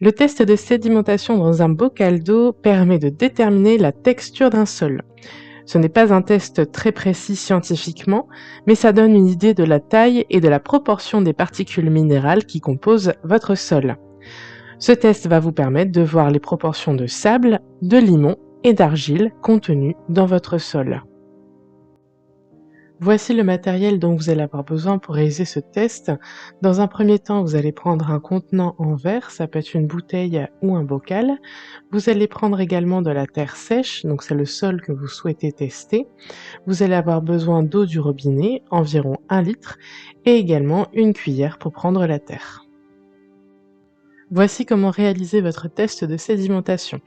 Le test de sédimentation dans un bocal d'eau permet de déterminer la texture d'un sol. Ce n'est pas un test très précis scientifiquement, mais ça donne une idée de la taille et de la proportion des particules minérales qui composent votre sol. Ce test va vous permettre de voir les proportions de sable, de limon et d'argile contenues dans votre sol. Voici le matériel dont vous allez avoir besoin pour réaliser ce test. Dans un premier temps, vous allez prendre un contenant en verre, ça peut être une bouteille ou un bocal. Vous allez prendre également de la terre sèche, donc c'est le sol que vous souhaitez tester. Vous allez avoir besoin d'eau du robinet, environ 1 litre, et également une cuillère pour prendre la terre. Voici comment réaliser votre test de sédimentation.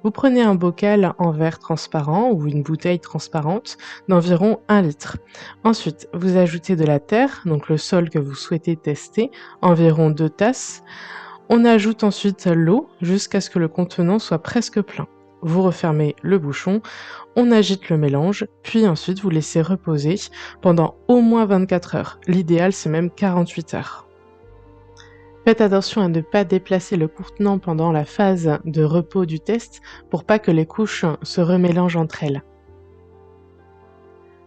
Vous prenez un bocal en verre transparent ou une bouteille transparente d'environ 1 litre. Ensuite, vous ajoutez de la terre, donc le sol que vous souhaitez tester, environ 2 tasses. On ajoute ensuite l'eau jusqu'à ce que le contenant soit presque plein. Vous refermez le bouchon, on agite le mélange, puis ensuite vous laissez reposer pendant au moins 24 heures. L'idéal, c'est même 48 heures. Faites attention à ne pas déplacer le contenant pendant la phase de repos du test pour pas que les couches se remélangent entre elles.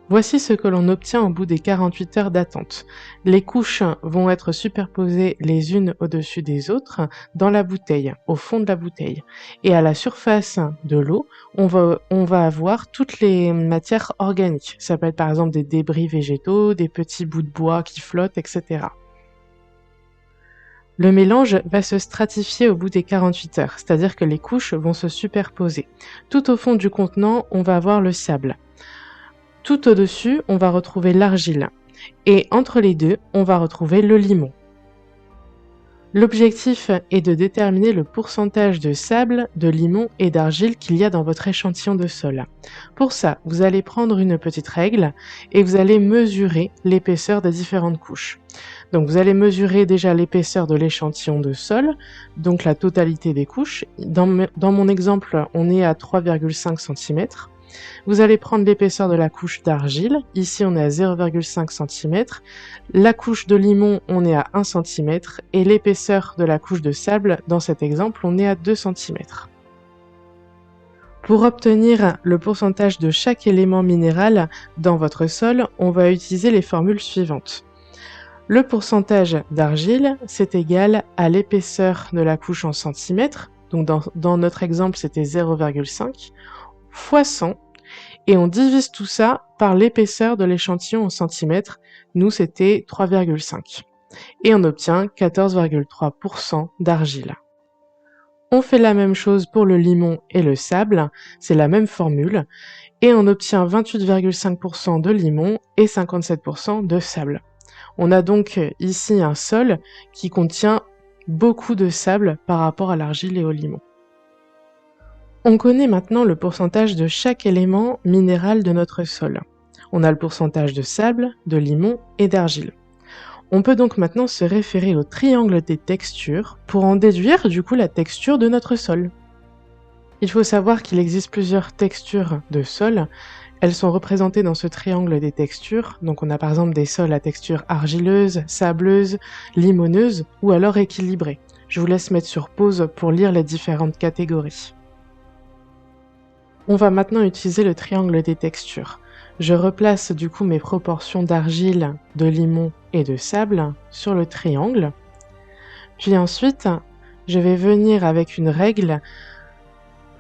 Voici ce que l'on obtient au bout des 48 heures d'attente. Les couches vont être superposées les unes au-dessus des autres dans la bouteille, au fond de la bouteille. Et à la surface de l'eau, on va avoir toutes les matières organiques. Ça peut être par exemple des débris végétaux, des petits bouts de bois qui flottent, etc. Le mélange va se stratifier au bout des 48 heures, c'est-à-dire que les couches vont se superposer. Tout au fond du contenant, on va avoir le sable. Tout au-dessus, on va retrouver l'argile. Et entre les deux, on va retrouver le limon. L'objectif est de déterminer le pourcentage de sable, de limon et d'argile qu'il y a dans votre échantillon de sol. Pour ça, vous allez prendre une petite règle et vous allez mesurer l'épaisseur des différentes couches. Donc vous allez mesurer déjà l'épaisseur de l'échantillon de sol, donc la totalité des couches. Dans mon exemple, on est à 3,5 cm. Vous allez prendre l'épaisseur de la couche d'argile, ici on est à 0,5 cm, la couche de limon on est à 1 cm et l'épaisseur de la couche de sable, dans cet exemple, on est à 2 cm. Pour obtenir le pourcentage de chaque élément minéral dans votre sol, on va utiliser les formules suivantes. Le pourcentage d'argile, c'est égal à l'épaisseur de la couche en centimètres, donc dans notre exemple c'était 0,5, fois 100, et on divise tout ça par l'épaisseur de l'échantillon en centimètres, nous c'était 3,5, et on obtient 14,3% d'argile. On fait la même chose pour le limon et le sable, c'est la même formule, et on obtient 28,5% de limon et 57% de sable. On a donc ici un sol qui contient beaucoup de sable par rapport à l'argile et au limon. On connaît maintenant le pourcentage de chaque élément minéral de notre sol. On a le pourcentage de sable, de limon et d'argile. On peut donc maintenant se référer au triangle des textures pour en déduire du coup la texture de notre sol. Il faut savoir qu'il existe plusieurs textures de sol. Elles sont représentées dans ce triangle des textures. Donc on a par exemple des sols à texture argileuse, sableuse, limoneuse ou alors équilibrée. Je vous laisse mettre sur pause pour lire les différentes catégories. On va maintenant utiliser le triangle des textures. Je replace du coup mes proportions d'argile, de limon et de sable sur le triangle. Puis ensuite, je vais venir avec une règle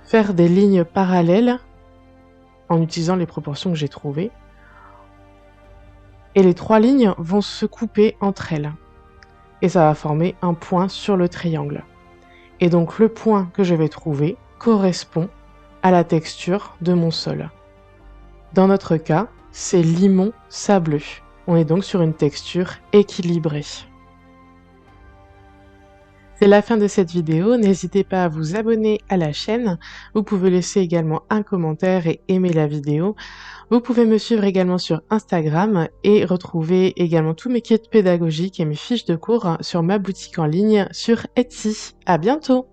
faire des lignes parallèles en utilisant les proportions que j'ai trouvées. Et les 3 lignes vont se couper entre elles. Et ça va former un point sur le triangle. Et donc le point que je vais trouver correspond à la texture de mon sol. Dans notre cas, c'est limon sableux. On est donc sur une texture équilibrée. C'est la fin de cette vidéo, n'hésitez pas à vous abonner à la chaîne, vous pouvez laisser également un commentaire et aimer la vidéo. Vous pouvez me suivre également sur Instagram et retrouver également tous mes kits pédagogiques et mes fiches de cours sur ma boutique en ligne sur Etsy. À bientôt!